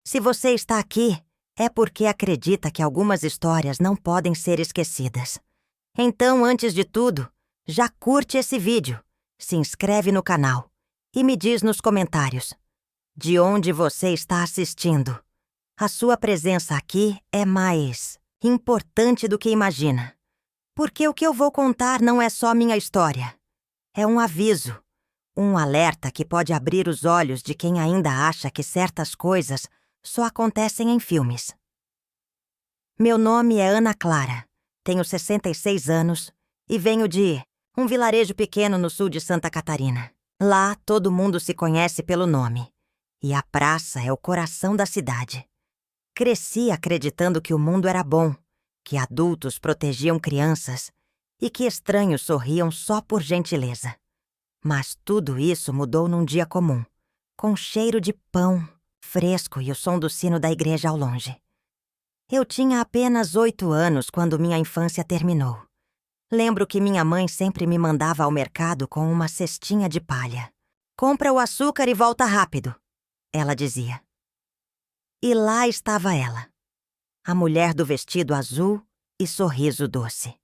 Se você está aqui, é porque acredita que algumas histórias não podem ser esquecidas. Então, antes de tudo, já curte esse vídeo, se inscreve no canal e me diz nos comentários de onde você está assistindo. A sua presença aqui é mais importante do que imagina. Porque o que eu vou contar não é só minha história. É um aviso, um alerta que pode abrir os olhos de quem ainda acha que certas coisas só acontecem em filmes. Meu nome é Ana Clara, tenho 66 anos e venho de um vilarejo pequeno no sul de Santa Catarina. Lá, todo mundo se conhece pelo nome, e a praça é o coração da cidade. Cresci acreditando que o mundo era bom, que adultos protegiam crianças e que estranhos sorriam só por gentileza. Mas tudo isso mudou num dia comum, com cheiro de pão fresco e o som do sino da igreja ao longe. Eu tinha apenas 8 anos quando minha infância terminou. Lembro que minha mãe sempre me mandava ao mercado com uma cestinha de palha. "Compra o açúcar e volta rápido", ela dizia. E lá estava ela, a mulher do vestido azul e sorriso doce.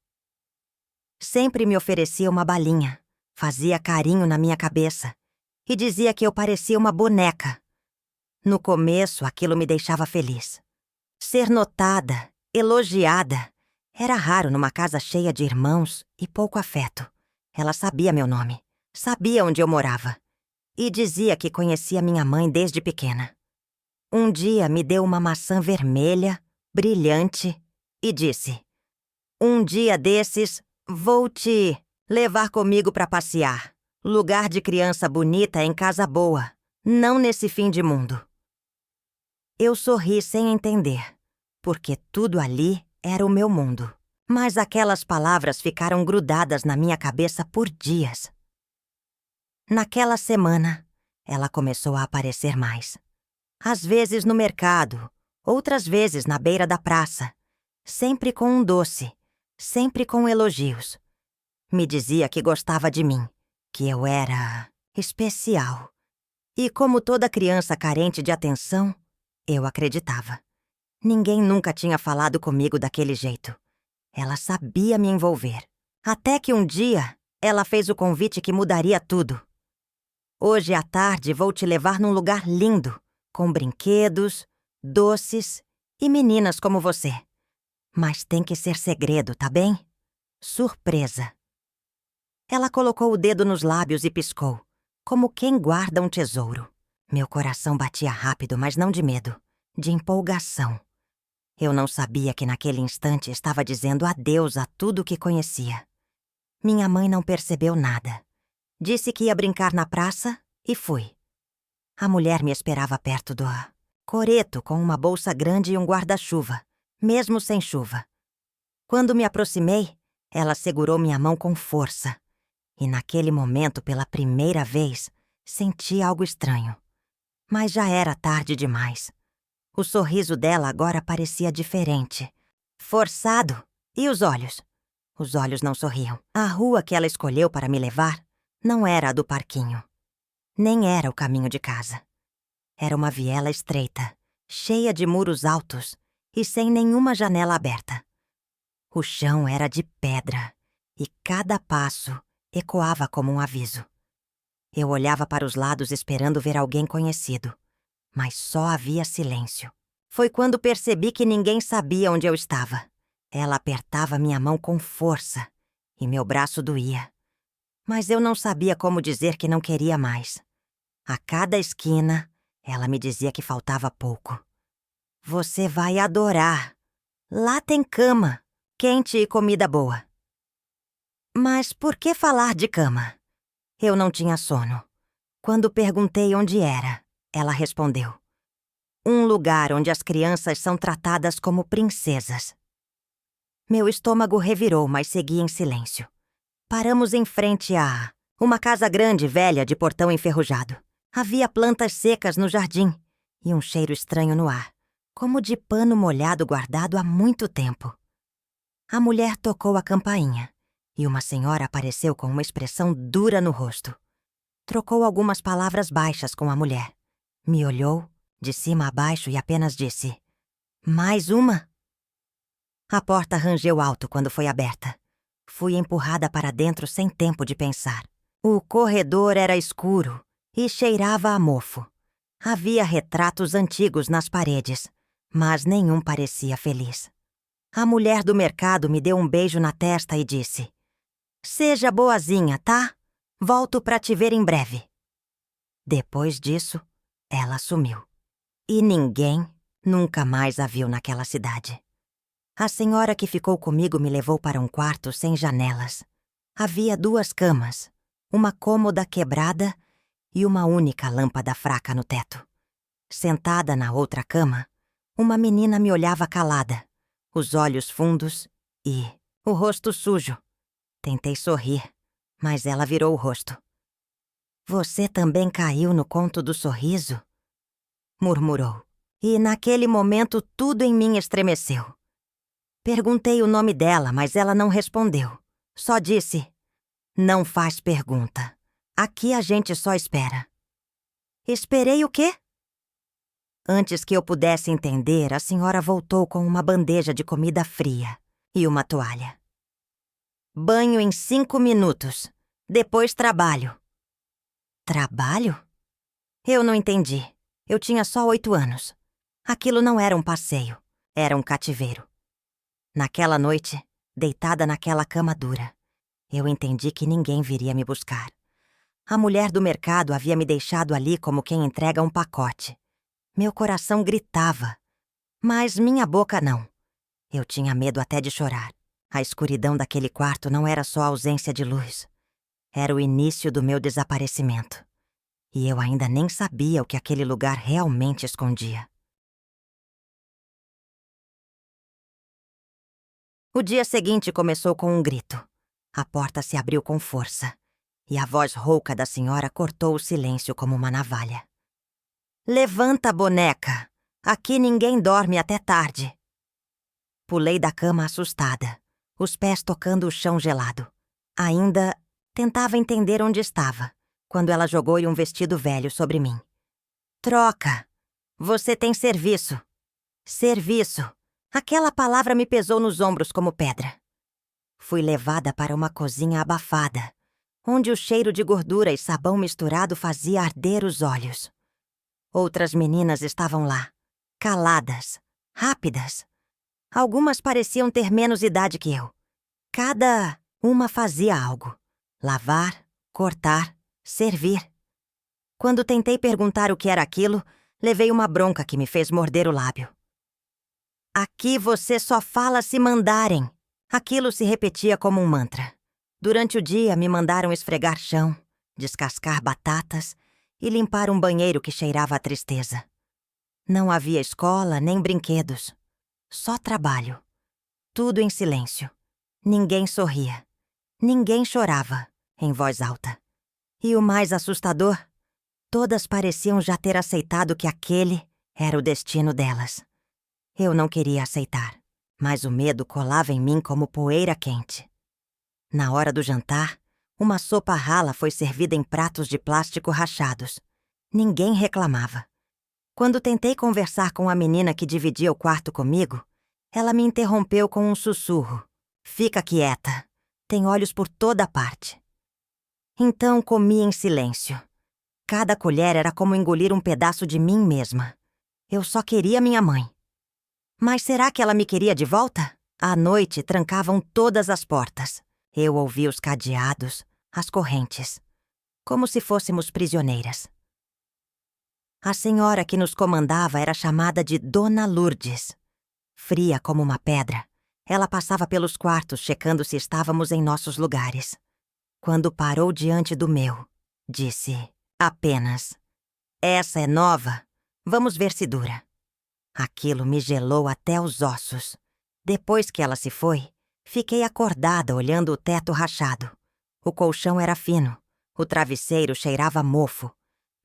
Sempre me oferecia uma balinha, fazia carinho na minha cabeça e dizia que eu parecia uma boneca. No começo, aquilo me deixava feliz. Ser notada, elogiada, era raro numa casa cheia de irmãos e pouco afeto. Ela sabia meu nome, sabia onde eu morava e dizia que conhecia minha mãe desde pequena. Um dia me deu uma maçã vermelha, brilhante, e disse: "Um dia desses, vou te levar comigo para passear. Lugar de criança bonita é em casa boa, não nesse fim de mundo." Eu sorri sem entender, porque tudo ali era o meu mundo. Mas aquelas palavras ficaram grudadas na minha cabeça por dias. Naquela semana, ela começou a aparecer mais. Às vezes no mercado, outras vezes na beira da praça. Sempre com um doce, sempre com elogios. Me dizia que gostava de mim, que eu era especial. E como toda criança carente de atenção, eu acreditava. Ninguém nunca tinha falado comigo daquele jeito. Ela sabia me envolver. Até que um dia, ela fez o convite que mudaria tudo. "Hoje à tarde vou te levar num lugar lindo, com brinquedos, doces e meninas como você. Mas tem que ser segredo, tá bem? Surpresa." Ela colocou o dedo nos lábios e piscou, como quem guarda um tesouro. Meu coração batia rápido, mas não de medo, de empolgação. Eu não sabia que naquele instante estava dizendo adeus a tudo que conhecia. Minha mãe não percebeu nada. Disse que ia brincar na praça e fui. A mulher me esperava perto do coreto com uma bolsa grande e um guarda-chuva, mesmo sem chuva. Quando me aproximei, ela segurou minha mão com força. E naquele momento, pela primeira vez, senti algo estranho. Mas já era tarde demais. O sorriso dela agora parecia diferente. Forçado. E os olhos? Os olhos não sorriam. A rua que ela escolheu para me levar não era a do parquinho. Nem era o caminho de casa. Era uma viela estreita, cheia de muros altos e sem nenhuma janela aberta. O chão era de pedra e cada passo ecoava como um aviso. Eu olhava para os lados esperando ver alguém conhecido, mas só havia silêncio. Foi quando percebi que ninguém sabia onde eu estava. Ela apertava minha mão com força e meu braço doía. Mas eu não sabia como dizer que não queria mais. A cada esquina, ela me dizia que faltava pouco. "Você vai adorar. Lá tem cama, quente e comida boa." Mas por que falar de cama? Eu não tinha sono. Quando perguntei onde era, ela respondeu: "Um lugar onde as crianças são tratadas como princesas." Meu estômago revirou, mas segui em silêncio. Paramos em frente a uma casa grande, velha, de portão enferrujado. Havia plantas secas no jardim e um cheiro estranho no ar, como de pano molhado guardado há muito tempo. A mulher tocou a campainha e uma senhora apareceu com uma expressão dura no rosto. Trocou algumas palavras baixas com a mulher. Me olhou, de cima a baixo e apenas disse: "Mais uma?" A porta rangeu alto quando foi aberta. Fui empurrada para dentro sem tempo de pensar. O corredor era escuro e cheirava a mofo. Havia retratos antigos nas paredes, mas nenhum parecia feliz. A mulher do mercado me deu um beijo na testa e disse: "Seja boazinha, tá? Volto para te ver em breve." Depois disso, ela sumiu. E ninguém nunca mais a viu naquela cidade. A senhora que ficou comigo me levou para um quarto sem janelas. Havia 2 camas, uma cômoda quebrada e uma única lâmpada fraca no teto. Sentada na outra cama, uma menina me olhava calada, os olhos fundos e o rosto sujo. Tentei sorrir, mas ela virou o rosto. "Você também caiu no conto do sorriso?" murmurou. E naquele momento tudo em mim estremeceu. Perguntei o nome dela, mas ela não respondeu. Só disse: "Não faz pergunta. Aqui a gente só espera." Esperei o quê? Antes que eu pudesse entender, a senhora voltou com uma bandeja de comida fria e uma toalha. "Banho em 5 minutos. Depois trabalho." Trabalho? Eu não entendi. Eu tinha só 8 anos. Aquilo não era um passeio. Era um cativeiro. Naquela noite, deitada naquela cama dura, eu entendi que ninguém viria me buscar. A mulher do mercado havia me deixado ali como quem entrega um pacote. Meu coração gritava, mas minha boca não. Eu tinha medo até de chorar. A escuridão daquele quarto não era só ausência de luz. Era o início do meu desaparecimento. E eu ainda nem sabia o que aquele lugar realmente escondia. O dia seguinte começou com um grito. A porta se abriu com força, e a voz rouca da senhora cortou o silêncio como uma navalha. "Levanta, boneca! Aqui ninguém dorme até tarde." Pulei da cama assustada, os pés tocando o chão gelado. Ainda tentava entender onde estava, quando ela jogou-lhe um vestido velho sobre mim. "Troca! Você tem serviço." Serviço! Aquela palavra me pesou nos ombros como pedra. Fui levada para uma cozinha abafada, onde o cheiro de gordura e sabão misturado fazia arder os olhos. Outras meninas estavam lá, caladas, rápidas. Algumas pareciam ter menos idade que eu. Cada uma fazia algo: lavar, cortar, servir. Quando tentei perguntar o que era aquilo, levei uma bronca que me fez morder o lábio. "Aqui você só fala se mandarem." Aquilo se repetia como um mantra. Durante o dia me mandaram esfregar chão, descascar batatas e limpar um banheiro que cheirava a tristeza. Não havia escola nem brinquedos. Só trabalho. Tudo em silêncio. Ninguém sorria. Ninguém chorava, em voz alta. E o mais assustador, todas pareciam já ter aceitado que aquele era o destino delas. Eu não queria aceitar, mas o medo colava em mim como poeira quente. Na hora do jantar, uma sopa rala foi servida em pratos de plástico rachados. Ninguém reclamava. Quando tentei conversar com a menina que dividia o quarto comigo, ela me interrompeu com um sussurro. "Fica quieta. Tem olhos por toda parte." Então comi em silêncio. Cada colher era como engolir um pedaço de mim mesma. Eu só queria minha mãe. Mas será que ela me queria de volta? À noite, trancavam todas as portas. Eu ouvia os cadeados, as correntes, como se fôssemos prisioneiras. A senhora que nos comandava era chamada de Dona Lourdes. Fria como uma pedra, ela passava pelos quartos checando se estávamos em nossos lugares. Quando parou diante do meu, disse apenas: "Essa é nova. Vamos ver se dura." Aquilo me gelou até os ossos. Depois que ela se foi, fiquei acordada olhando o teto rachado. O colchão era fino, o travesseiro cheirava a mofo,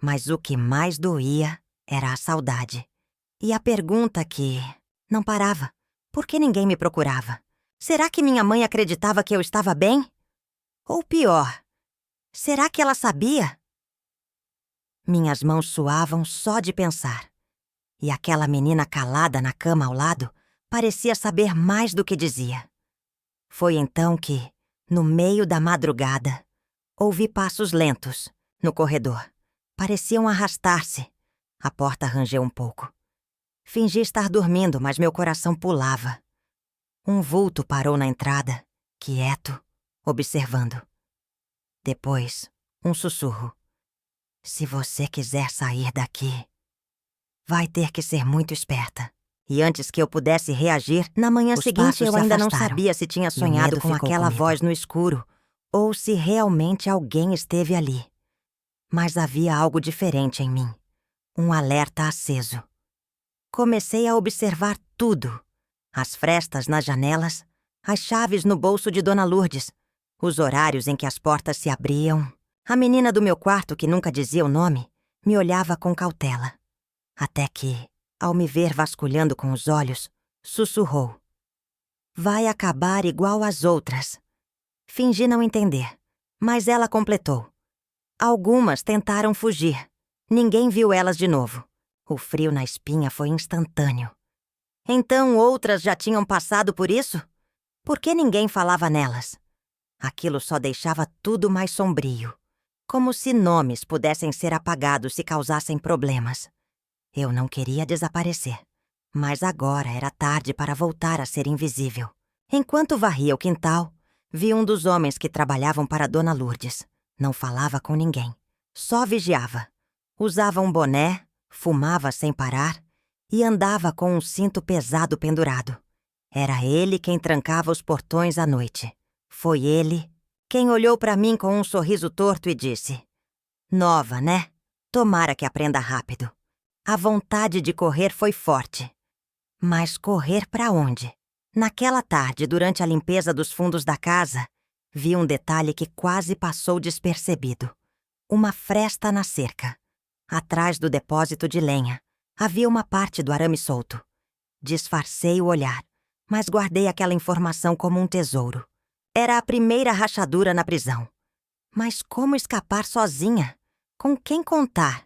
mas o que mais doía era a saudade. E a pergunta que não parava: por que ninguém me procurava? Será que minha mãe acreditava que eu estava bem? Ou pior, será que ela sabia? Minhas mãos suavam só de pensar. E aquela menina calada na cama ao lado parecia saber mais do que dizia. Foi então que, no meio da madrugada, ouvi passos lentos no corredor. Pareciam arrastar-se. A porta rangeu um pouco. Fingi estar dormindo, mas meu coração pulava. Um vulto parou na entrada, quieto, observando. Depois, um sussurro. Se você quiser sair daqui, vai ter que ser muito esperta. E antes que eu pudesse reagir, na manhã seguinte eu ainda não sabia se tinha sonhado com aquela voz no escuro ou se realmente alguém esteve ali. Mas havia algo diferente em mim. Um alerta aceso. Comecei a observar tudo. As frestas nas janelas, as chaves no bolso de Dona Lourdes, os horários em que as portas se abriam. A menina do meu quarto, que nunca dizia o nome, me olhava com cautela. Até que, ao me ver vasculhando com os olhos, sussurrou. Vai acabar igual às outras. Fingi não entender, mas ela completou. Algumas tentaram fugir. Ninguém viu elas de novo. O frio na espinha foi instantâneo. Então outras já tinham passado por isso? Por que ninguém falava nelas? Aquilo só deixava tudo mais sombrio. Como se nomes pudessem ser apagados se causassem problemas. Eu não queria desaparecer. Mas agora era tarde para voltar a ser invisível. Enquanto varria o quintal, vi um dos homens que trabalhavam para Dona Lourdes. Não falava com ninguém. Só vigiava. Usava um boné, fumava sem parar e andava com um cinto pesado pendurado. Era ele quem trancava os portões à noite. Foi ele quem olhou para mim com um sorriso torto e disse: Nova, né? Tomara que aprenda rápido. A vontade de correr foi forte. Mas correr para onde? Naquela tarde, durante a limpeza dos fundos da casa, vi um detalhe que quase passou despercebido. Uma fresta na cerca. Atrás do depósito de lenha, havia uma parte do arame solto. Disfarcei o olhar, mas guardei aquela informação como um tesouro. Era a primeira rachadura na prisão. Mas como escapar sozinha? Com quem contar?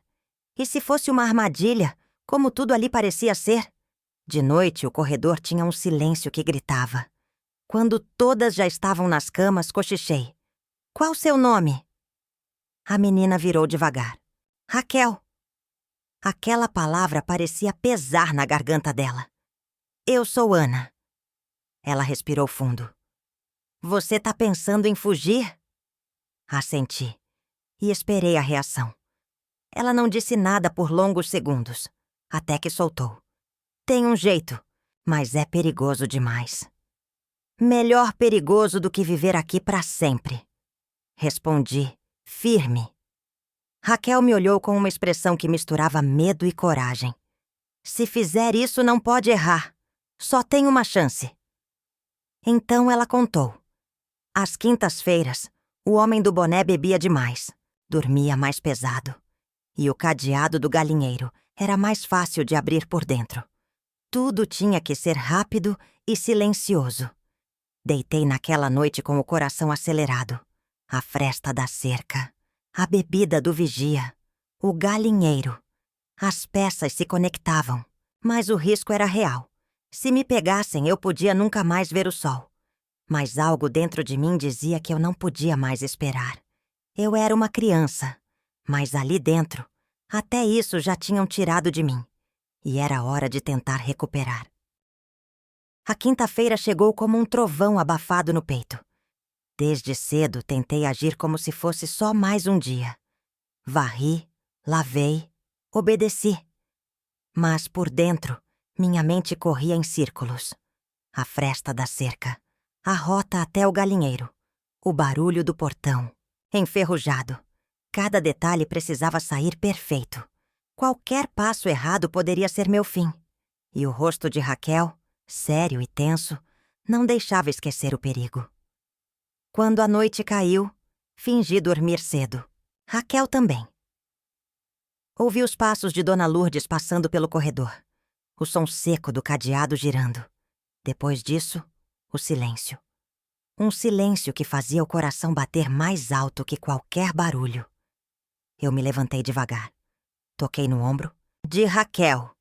E se fosse uma armadilha, como tudo ali parecia ser? De noite, o corredor tinha um silêncio que gritava. Quando todas já estavam nas camas, cochichei. Qual seu nome? A menina virou devagar. Raquel. Aquela palavra parecia pesar na garganta dela. Eu sou Ana. Ela respirou fundo. Você tá pensando em fugir? Assenti e esperei a reação. Ela não disse nada por longos segundos, até que soltou. Tem um jeito, mas é perigoso demais. Melhor perigoso do que viver aqui para sempre. Respondi, firme. Raquel me olhou com uma expressão que misturava medo e coragem. Se fizer isso, não pode errar. Só tem uma chance. Então ela contou. Às quintas-feiras, o homem do boné bebia demais. Dormia mais pesado. E o cadeado do galinheiro era mais fácil de abrir por dentro. Tudo tinha que ser rápido e silencioso. Deitei naquela noite com o coração acelerado. A fresta da cerca, a bebida do vigia, o galinheiro. As peças se conectavam, mas o risco era real. Se me pegassem, eu podia nunca mais ver o sol. Mas algo dentro de mim dizia que eu não podia mais esperar. Eu era uma criança, mas ali dentro, até isso já tinham tirado de mim. E era hora de tentar recuperar. A quinta-feira chegou como um trovão abafado no peito. Desde cedo tentei agir como se fosse só mais um dia. Varri, lavei, obedeci. Mas por dentro, minha mente corria em círculos. A fresta da cerca, a rota até o galinheiro, o barulho do portão, enferrujado. Cada detalhe precisava sair perfeito. Qualquer passo errado poderia ser meu fim. E o rosto de Raquel, sério e tenso, não deixava esquecer o perigo. Quando a noite caiu, fingi dormir cedo. Raquel também. Ouvi os passos de Dona Lourdes passando pelo corredor. O som seco do cadeado girando. Depois disso, o silêncio. Um silêncio que fazia o coração bater mais alto que qualquer barulho. Eu me levantei devagar. Toquei no ombro de Raquel.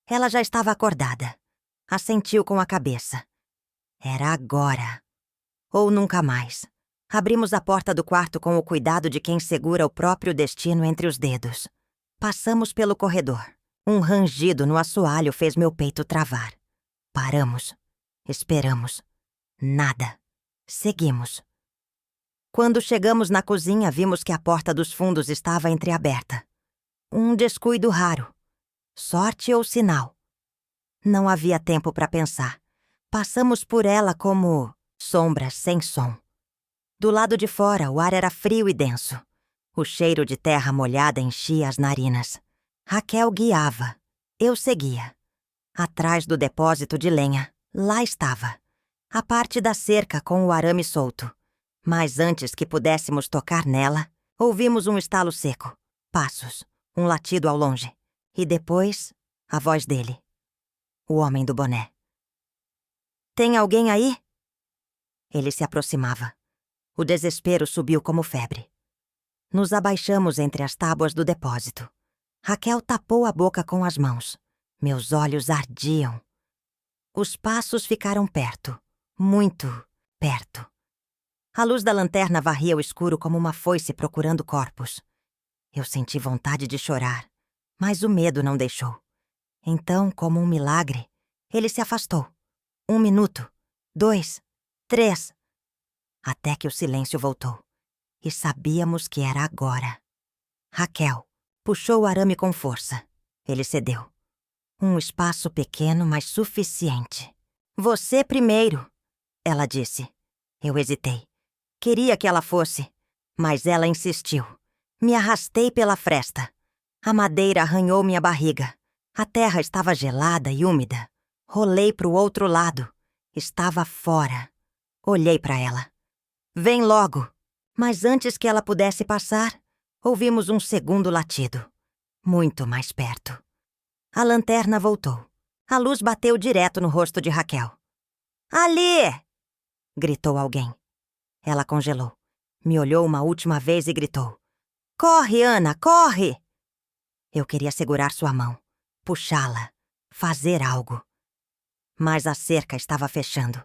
Ela já estava acordada. Assentiu com a cabeça. Era agora. Ou nunca mais. Abrimos a porta do quarto com o cuidado de quem segura o próprio destino entre os dedos. Passamos pelo corredor. Um rangido no assoalho fez meu peito travar. Paramos. Esperamos. Nada. Seguimos. Quando chegamos na cozinha, vimos que a porta dos fundos estava entreaberta. Um descuido raro. Sorte ou sinal? Não havia tempo para pensar. Passamos por ela como sombras sem som. Do lado de fora, o ar era frio e denso. O cheiro de terra molhada enchia as narinas. Raquel guiava. Eu seguia. Atrás do depósito de lenha, lá estava. A parte da cerca com o arame solto. Mas antes que pudéssemos tocar nela, ouvimos um estalo seco. Passos. Um latido ao longe. E depois, a voz dele. O homem do boné. Tem alguém aí? Ele se aproximava. O desespero subiu como febre. Nos abaixamos entre as tábuas do depósito. Raquel tapou a boca com as mãos. Meus olhos ardiam. Os passos ficaram perto. Muito perto. A luz da lanterna varria o escuro como uma foice procurando corpos. Eu senti vontade de chorar, mas o medo não deixou. Então, como um milagre, ele se afastou. 1 minuto, 2, 3... Até que o silêncio voltou. E sabíamos que era agora. Raquel puxou o arame com força. Ele cedeu. Um espaço pequeno, mas suficiente. Você primeiro, ela disse. Eu hesitei. Queria que ela fosse, mas ela insistiu. Me arrastei pela fresta. A madeira arranhou minha barriga. A terra estava gelada e úmida. Rolei para o outro lado. Estava fora. Olhei para ela. Vem logo. Mas antes que ela pudesse passar, ouvimos um segundo latido. Muito mais perto. A lanterna voltou. A luz bateu direto no rosto de Raquel. Ali! Gritou alguém. Ela congelou. Me olhou uma última vez e gritou. Corre, Ana, corre! Eu queria segurar sua mão, puxá-la, fazer algo. Mas a cerca estava fechando,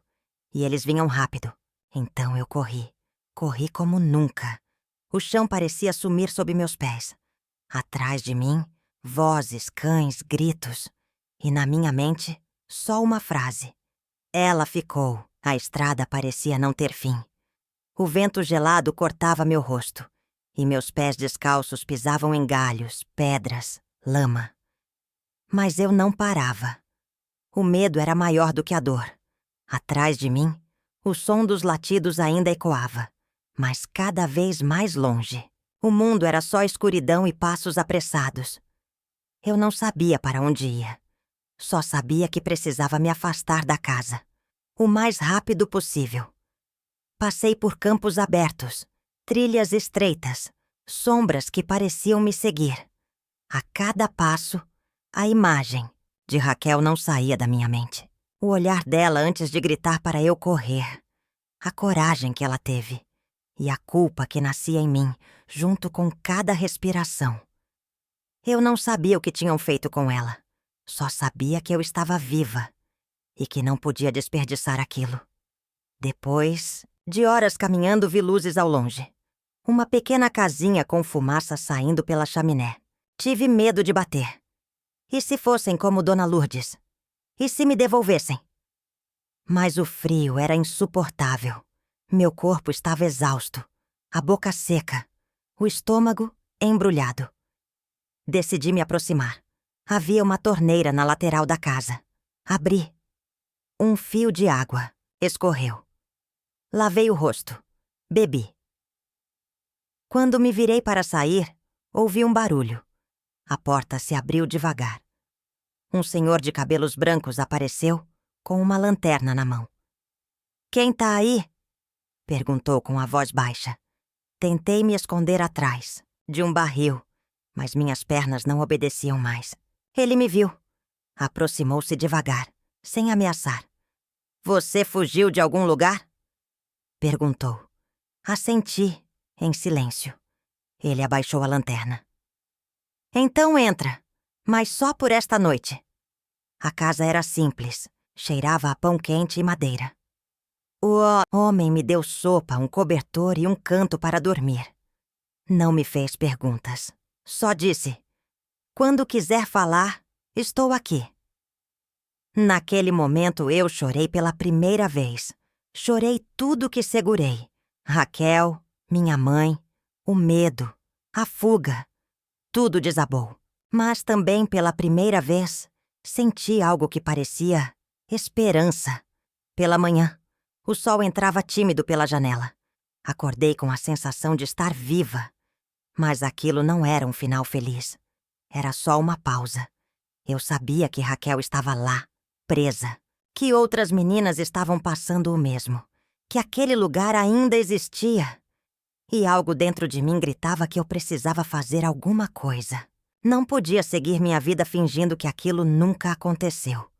e eles vinham rápido. Então eu corri. Corri como nunca. O chão parecia sumir sob meus pés. Atrás de mim, vozes, cães, gritos. E na minha mente, só uma frase. Ela ficou. A estrada parecia não ter fim. O vento gelado cortava meu rosto. E meus pés descalços pisavam em galhos, pedras, lama. Mas eu não parava. O medo era maior do que a dor. Atrás de mim, o som dos latidos ainda ecoava, mas cada vez mais longe. O mundo era só escuridão e passos apressados. Eu não sabia para onde ia. Só sabia que precisava me afastar da casa, o mais rápido possível. Passei por campos abertos, trilhas estreitas, sombras que pareciam me seguir. A cada passo, a imagem de Raquel não saía da minha mente. O olhar dela antes de gritar para eu correr. A coragem que ela teve. E a culpa que nascia em mim, junto com cada respiração. Eu não sabia o que tinham feito com ela. Só sabia que eu estava viva. E que não podia desperdiçar aquilo. Depois, de horas caminhando, vi luzes ao longe. Uma pequena casinha com fumaça saindo pela chaminé. Tive medo de bater. E se fossem como Dona Lourdes? E se me devolvessem? Mas o frio era insuportável. Meu corpo estava exausto, a boca seca, o estômago embrulhado. Decidi me aproximar. Havia uma torneira na lateral da casa. Abri. Um fio de água escorreu. Lavei o rosto. Bebi. Quando me virei para sair, ouvi um barulho. A porta se abriu devagar. Um senhor de cabelos brancos apareceu, com uma lanterna na mão. Quem tá aí? Perguntou com a voz baixa. Tentei me esconder atrás, de um barril, mas minhas pernas não obedeciam mais. Ele me viu. Aproximou-se devagar, sem ameaçar. Você fugiu de algum lugar? Perguntou. Assenti, em silêncio. Ele abaixou a lanterna. Então entra, mas só por esta noite. A casa era simples, cheirava a pão quente e madeira. O homem me deu sopa, um cobertor e um canto para dormir. Não me fez perguntas. Só disse: "Quando quiser falar, estou aqui." Naquele momento eu chorei pela primeira vez. Chorei tudo que segurei. Raquel, minha mãe, o medo, a fuga. Tudo desabou. Mas também pela primeira vez, senti algo que parecia esperança. Pela manhã, o sol entrava tímido pela janela. Acordei com a sensação de estar viva. Mas aquilo não era um final feliz. Era só uma pausa. Eu sabia que Raquel estava lá, presa. Que outras meninas estavam passando o mesmo. Que aquele lugar ainda existia. E algo dentro de mim gritava que eu precisava fazer alguma coisa. Não podia seguir minha vida fingindo que aquilo nunca aconteceu.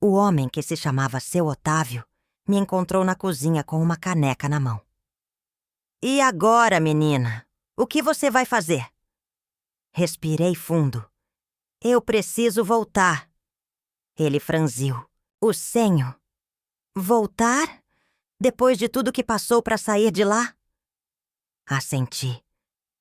O homem, que se chamava Seu Otávio, me encontrou na cozinha com uma caneca na mão. "E agora, menina? O que você vai fazer?" Respirei fundo. "Eu preciso voltar." Ele franziu o senho. "Voltar? Depois de tudo que passou para sair de lá?" Assenti.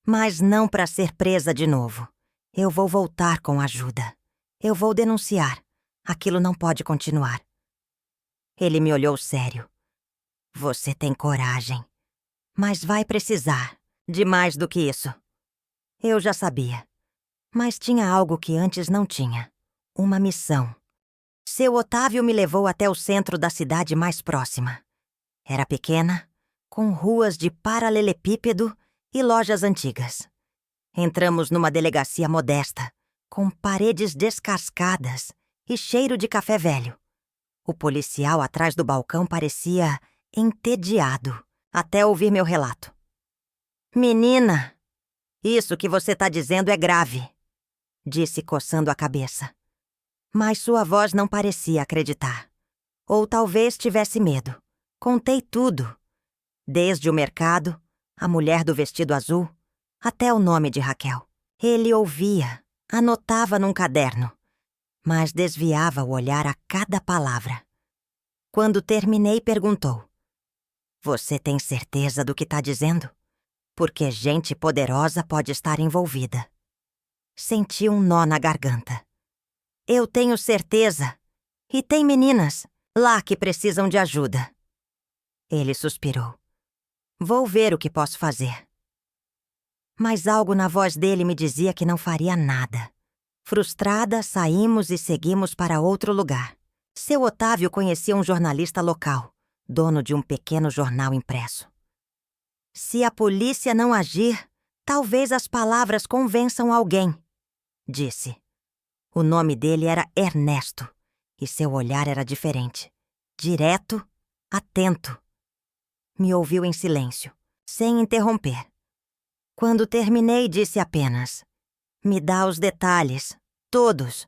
"Mas não para ser presa de novo. Eu vou voltar com ajuda. Eu vou denunciar. Aquilo não pode continuar." Ele me olhou sério. "Você tem coragem. Mas vai precisar de mais do que isso." Eu já sabia. Mas tinha algo que antes não tinha. Uma missão. Seu Otávio me levou até o centro da cidade mais próxima. Era pequena, com ruas de paralelepípedo e lojas antigas. Entramos numa delegacia modesta, com paredes descascadas e cheiro de café velho. O policial atrás do balcão parecia entediado, até ouvir meu relato. "Menina, isso que você está dizendo é grave", disse coçando a cabeça. Mas sua voz não parecia acreditar. Ou talvez tivesse medo. Contei tudo. Desde o mercado, a mulher do vestido azul, até o nome de Raquel. Ele ouvia, anotava num caderno, mas desviava o olhar a cada palavra. Quando terminei, perguntou: "Você tem certeza do que está dizendo? Porque gente poderosa pode estar envolvida." Senti um nó na garganta. "Eu tenho certeza. E tem meninas lá que precisam de ajuda." Ele suspirou. "Vou ver o que posso fazer." Mas algo na voz dele me dizia que não faria nada. Frustrada, saímos e seguimos para outro lugar. Seu Otávio conhecia um jornalista local, dono de um pequeno jornal impresso. "Se a polícia não agir, talvez as palavras convençam alguém", disse. O nome dele era Ernesto, e seu olhar era diferente. Direto, atento. Me ouviu em silêncio, sem interromper. Quando terminei, disse apenas: "Me dá os detalhes, todos.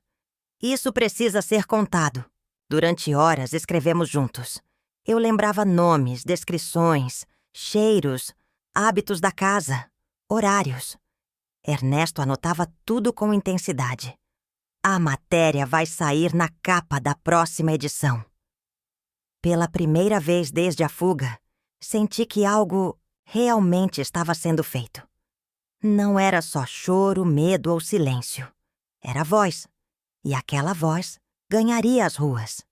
Isso precisa ser contado." Durante horas escrevemos juntos. Eu lembrava nomes, descrições, cheiros, hábitos da casa, horários. Ernesto anotava tudo com intensidade. A matéria vai sair na capa da próxima edição. Pela primeira vez desde a fuga, senti que algo realmente estava sendo feito. Não era só choro, medo ou silêncio. Era voz. E aquela voz ganharia as ruas.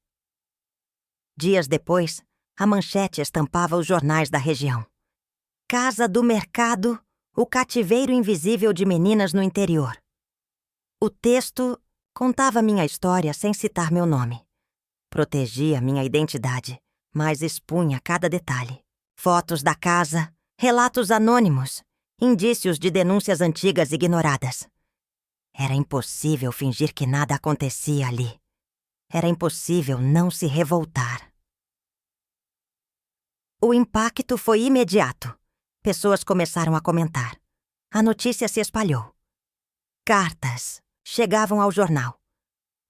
Dias depois, a manchete estampava os jornais da região. "Casa do Mercado, o cativeiro invisível de meninas no interior." O texto contava minha história sem citar meu nome. Protegia minha identidade, mas expunha cada detalhe. Fotos da casa, relatos anônimos, indícios de denúncias antigas ignoradas. Era impossível fingir que nada acontecia ali. Era impossível não se revoltar. O impacto foi imediato. Pessoas começaram a comentar. A notícia se espalhou. Cartas chegavam ao jornal.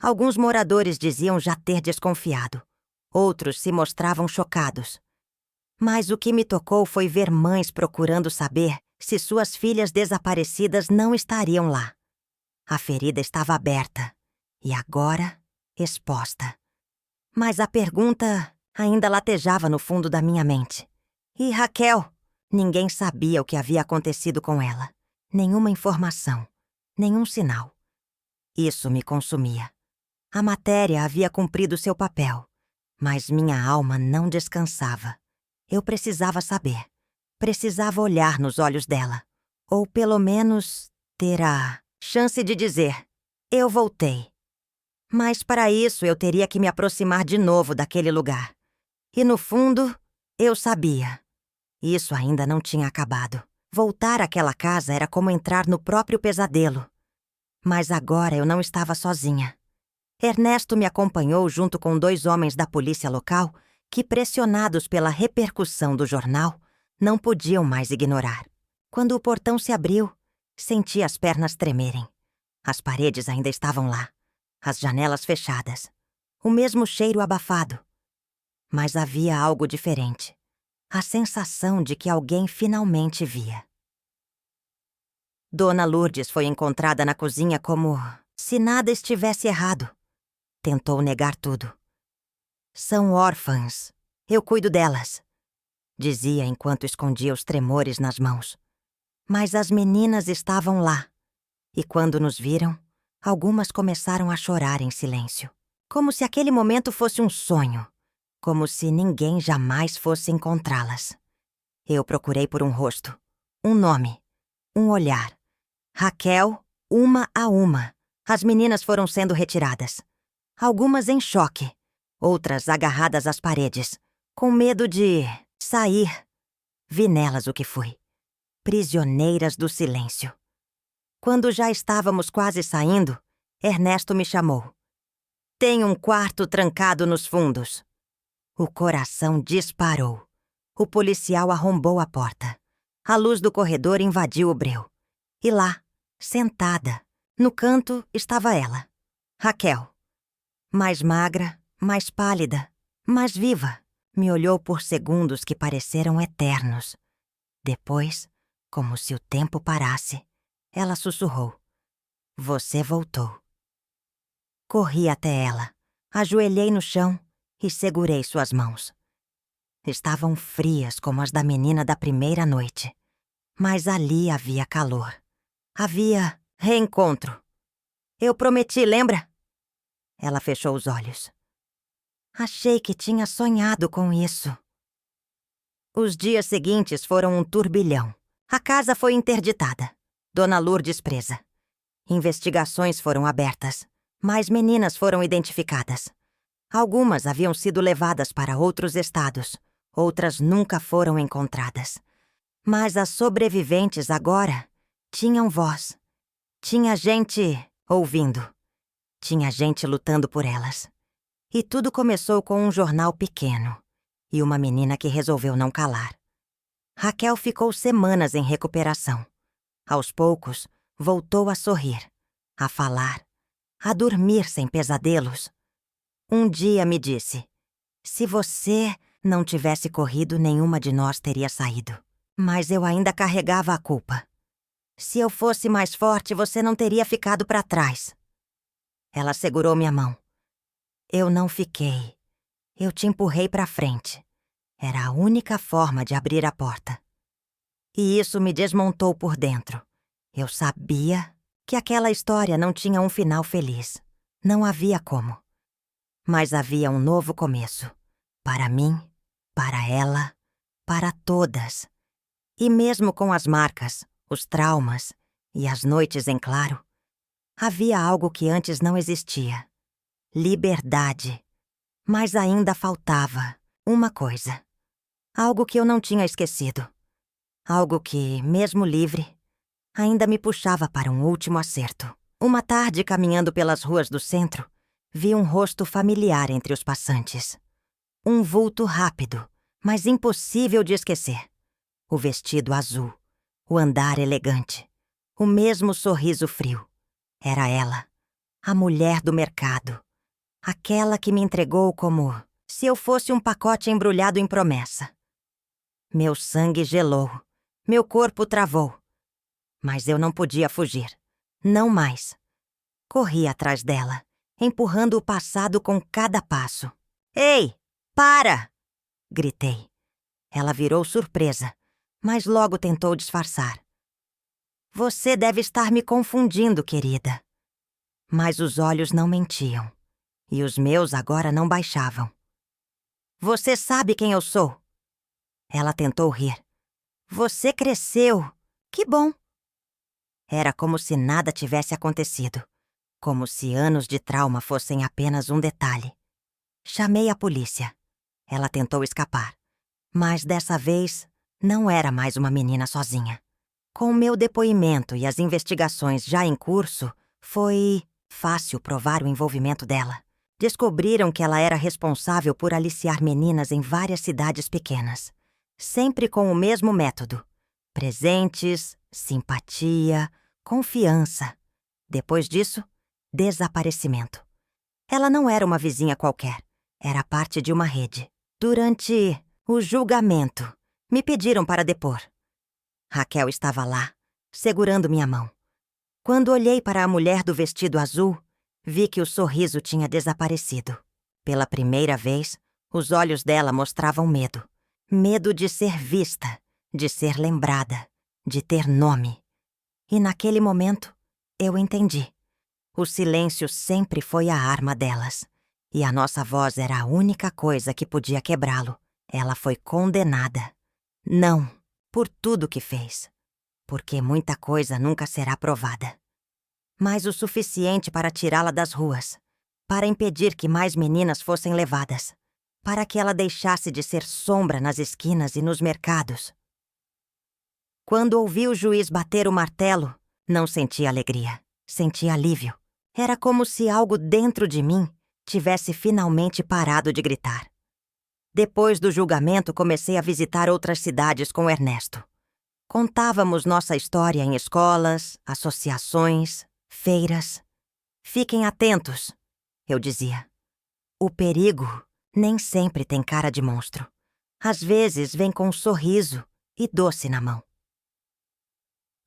Alguns moradores diziam já ter desconfiado. Outros se mostravam chocados. Mas o que me tocou foi ver mães procurando saber se suas filhas desaparecidas não estariam lá. A ferida estava aberta. E agora exposta. Mas a pergunta ainda latejava no fundo da minha mente. E Raquel? Ninguém sabia o que havia acontecido com ela. Nenhuma informação, nenhum sinal. Isso me consumia. A matéria havia cumprido seu papel, mas minha alma não descansava. Eu precisava saber. Precisava olhar nos olhos dela. Ou pelo menos ter a chance de dizer: eu voltei. Mas para isso eu teria que me aproximar de novo daquele lugar. E no fundo, eu sabia. Isso ainda não tinha acabado. Voltar àquela casa era como entrar no próprio pesadelo. Mas agora eu não estava sozinha. Ernesto me acompanhou junto com 2 homens da polícia local que, pressionados pela repercussão do jornal, não podiam mais ignorar. Quando o portão se abriu, senti as pernas tremerem. As paredes ainda estavam lá, as janelas fechadas, o mesmo cheiro abafado. Mas havia algo diferente. A sensação de que alguém finalmente via. Dona Lourdes foi encontrada na cozinha como se nada estivesse errado. Tentou negar tudo. São órfãs. Eu cuido delas, dizia enquanto escondia os tremores nas mãos. Mas as meninas estavam lá. E quando nos viram, algumas começaram a chorar em silêncio. Como se aquele momento fosse um sonho. Como se ninguém jamais fosse encontrá-las. Eu procurei por um rosto, um nome, um olhar. Raquel, uma a uma. As meninas foram sendo retiradas. Algumas em choque, outras agarradas às paredes, com medo de sair. Vi nelas o que fui. Prisioneiras do silêncio. Quando já estávamos quase saindo, Ernesto me chamou. Tem um quarto trancado nos fundos. O coração disparou. O policial arrombou a porta. A luz do corredor invadiu o breu. E lá, sentada, no canto, estava ela, Raquel. Mais magra, mais pálida, mais viva. Me olhou por segundos que pareceram eternos. Depois, como se o tempo parasse, ela sussurrou. Você voltou. Corri até ela, ajoelhei no chão e segurei suas mãos. Estavam frias como as da menina da primeira noite. Mas ali havia calor. Havia reencontro. Eu prometi, lembra? Ela fechou os olhos. Achei que tinha sonhado com isso. Os dias seguintes foram um turbilhão. A casa foi interditada. Dona Lourdes presa. Investigações foram abertas. Mais meninas foram identificadas. Algumas haviam sido levadas para outros estados. Outras nunca foram encontradas. Mas as sobreviventes agora tinham voz. Tinha gente ouvindo. Tinha gente lutando por elas. E tudo começou com um jornal pequeno e uma menina que resolveu não calar. Raquel ficou semanas em recuperação. Aos poucos, voltou a sorrir, a falar, a dormir sem pesadelos. Um dia me disse, se você não tivesse corrido, nenhuma de nós teria saído. Mas eu ainda carregava a culpa. Se eu fosse mais forte, você não teria ficado para trás. Ela segurou minha mão. Eu não fiquei. Eu te empurrei para frente. Era a única forma de abrir a porta. E isso me desmontou por dentro. Eu sabia que aquela história não tinha um final feliz. Não havia como. Mas havia um novo começo. Para mim, para ela, para todas. E mesmo com as marcas, os traumas e as noites em claro, havia algo que antes não existia. Liberdade. Mas ainda faltava uma coisa. Algo que eu não tinha esquecido. Algo que, mesmo livre, ainda me puxava para um último acerto. Uma tarde, caminhando pelas ruas do centro, vi um rosto familiar entre os passantes. Um vulto rápido, mas impossível de esquecer. O vestido azul, o andar elegante, o mesmo sorriso frio. Era ela, a mulher do mercado. Aquela que me entregou como se eu fosse um pacote embrulhado em promessa. Meu sangue gelou, meu corpo travou. Mas eu não podia fugir. Não mais. Corri atrás dela, empurrando o passado com cada passo. Ei, para! Gritei. Ela virou surpresa, mas logo tentou disfarçar. Você deve estar me confundindo, querida. Mas os olhos não mentiam, e os meus agora não baixavam. Você sabe quem eu sou? Ela tentou rir. Você cresceu. Que bom. Era como se nada tivesse acontecido, como se anos de trauma fossem apenas um detalhe. Chamei a polícia. Ela tentou escapar, mas dessa vez não era mais uma menina sozinha. Com meu depoimento e as investigações já em curso, foi fácil provar o envolvimento dela. Descobriram que ela era responsável por aliciar meninas em várias cidades pequenas, sempre com o mesmo método: presentes, simpatia, confiança. Depois disso, desaparecimento. Ela não era uma vizinha qualquer, era parte de uma rede. Durante o julgamento, me pediram para depor. Raquel estava lá, segurando minha mão. Quando olhei para a mulher do vestido azul, vi que o sorriso tinha desaparecido. Pela primeira vez, os olhos dela mostravam medo. Medo de ser vista, de ser lembrada, de ter nome. E naquele momento, eu entendi. O silêncio sempre foi a arma delas. E a nossa voz era a única coisa que podia quebrá-lo. Ela foi condenada. Não por tudo que fez, porque muita coisa nunca será provada. Mas o suficiente para tirá-la das ruas, para impedir que mais meninas fossem levadas, para que ela deixasse de ser sombra nas esquinas e nos mercados. Quando ouvi o juiz bater o martelo, não senti alegria, senti alívio. Era como se algo dentro de mim tivesse finalmente parado de gritar. Depois do julgamento, comecei a visitar outras cidades com Ernesto. Contávamos nossa história em escolas, associações, feiras. Fiquem atentos, eu dizia. O perigo nem sempre tem cara de monstro. Às vezes vem com um sorriso e doce na mão.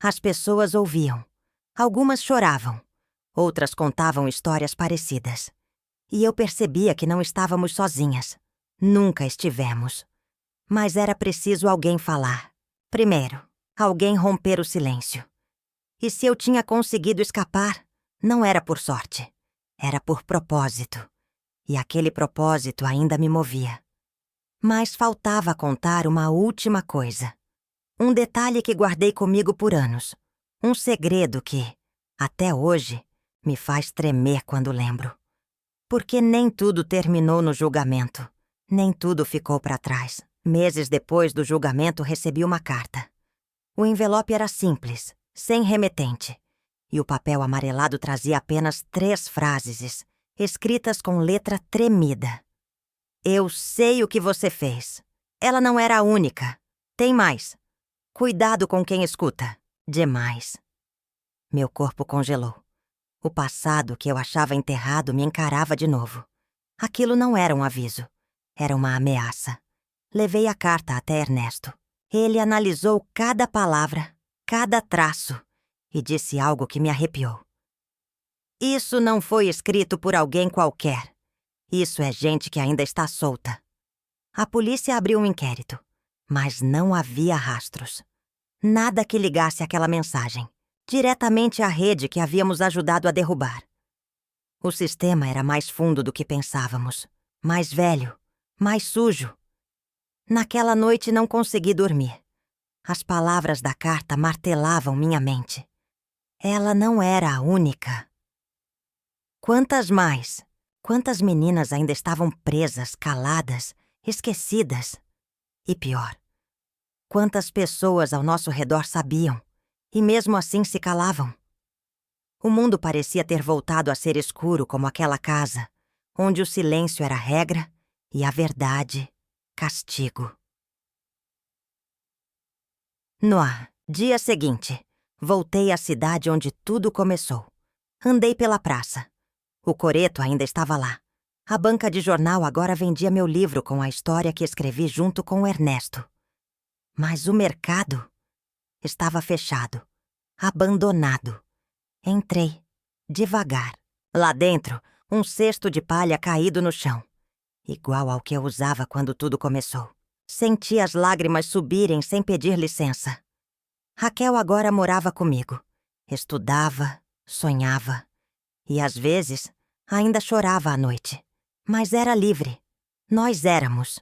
As pessoas ouviam. Algumas choravam. Outras contavam histórias parecidas. E eu percebia que não estávamos sozinhas. Nunca estivemos. Mas era preciso alguém falar. Primeiro, alguém romper o silêncio. E se eu tinha conseguido escapar, não era por sorte. Era por propósito. E aquele propósito ainda me movia. Mas faltava contar uma última coisa. Um detalhe que guardei comigo por anos. Um segredo que, até hoje, me faz tremer quando lembro. Porque nem tudo terminou no julgamento. Nem tudo ficou para trás. Meses depois do julgamento, recebi uma carta. O envelope era simples, sem remetente. E o papel amarelado trazia apenas 3 frases, escritas com letra tremida. Eu sei o que você fez. Ela não era a única. Tem mais. Cuidado com quem escuta. Demais. Meu corpo congelou. O passado que eu achava enterrado me encarava de novo. Aquilo não era um aviso. Era uma ameaça. Levei a carta até Ernesto. Ele analisou cada palavra, cada traço, e disse algo que me arrepiou. Isso não foi escrito por alguém qualquer. Isso é gente que ainda está solta. A polícia abriu um inquérito, mas não havia rastros. Nada que ligasse aquela mensagem, diretamente à rede que havíamos ajudado a derrubar. O sistema era mais fundo do que pensávamos, mais velho, mais sujo. Naquela noite não consegui dormir. As palavras da carta martelavam minha mente. Ela não era a única. Quantas mais? Quantas meninas ainda estavam presas, caladas, esquecidas? E pior, quantas pessoas ao nosso redor sabiam, e mesmo assim se calavam? O mundo parecia ter voltado a ser escuro como aquela casa, onde o silêncio era regra e a verdade, castigo. No dia seguinte, voltei à cidade onde tudo começou. Andei pela praça. O coreto ainda estava lá. A banca de jornal agora vendia meu livro com a história que escrevi junto com o Ernesto. Mas o mercado estava fechado, abandonado. Entrei, devagar. Lá dentro, Um cesto de palha caído no chão, igual ao que eu usava quando tudo começou. Senti as lágrimas subirem sem pedir licença. Raquel agora morava comigo. Estudava, sonhava e, às vezes, ainda chorava à noite. Mas era livre. Nós éramos.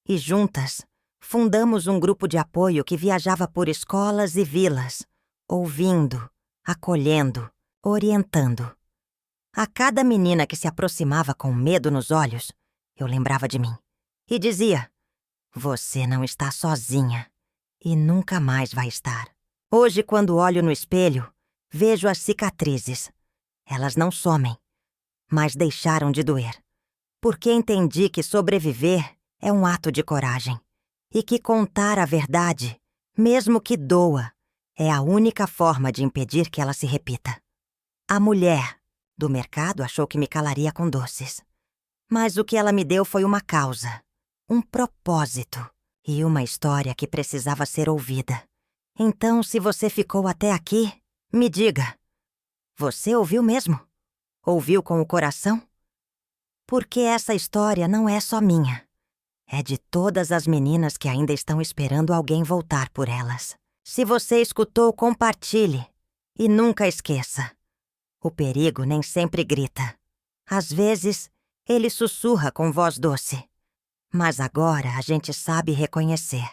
E juntas, fundamos um grupo de apoio que viajava por escolas e vilas, ouvindo, acolhendo, orientando. A cada menina que se aproximava com medo nos olhos, eu lembrava de mim e dizia: você não está sozinha e nunca mais vai estar. Hoje, quando olho no espelho, vejo as cicatrizes. Elas não somem, mas deixaram de doer. Porque entendi que sobreviver é um ato de coragem e que contar a verdade, mesmo que doa, é a única forma de impedir que ela se repita. A mulher do mercado achou que me calaria com doces. Mas o que ela me deu foi uma causa, um propósito e uma história que precisava ser ouvida. Então, se você ficou até aqui, me diga. Você ouviu mesmo? Ouviu com o coração? Porque essa história não é só minha. É de todas as meninas que ainda estão esperando alguém voltar por elas. Se você escutou, compartilhe. E nunca esqueça. O perigo nem sempre grita. Às vezes, ele sussurra com voz doce. Mas agora a gente sabe reconhecer.